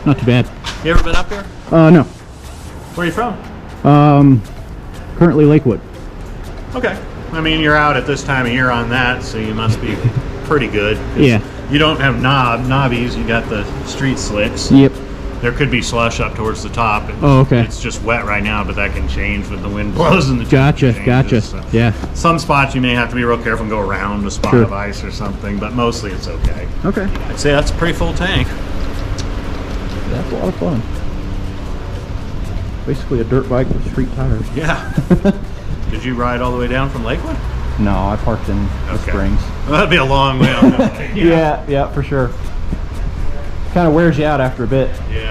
Not too bad. You ever been up here? No. Where are you from? Currently Lakewood. Okay. I mean, you're out at this time of year on that, so you must be pretty good. Yeah. You don't have knobbies. You got the street slicks. Yep. There could be slush up towards the top. Oh, okay. It's just wet right now, but that can change when the wind blows and the Gotcha, changes, gotcha. so. Yeah. Some spots you may have to be real careful and go around a spot Sure. of ice or something, but mostly it's okay. Okay. I'd say that's a pretty full tank. That's a lot of fun. Basically a dirt bike with street tires. Yeah. Did you ride all the way down from Lakewood? No, I parked in the Springs. Well, that'd be a long way on that way. Yeah, for sure. Kind of wears you out after a bit. Yeah.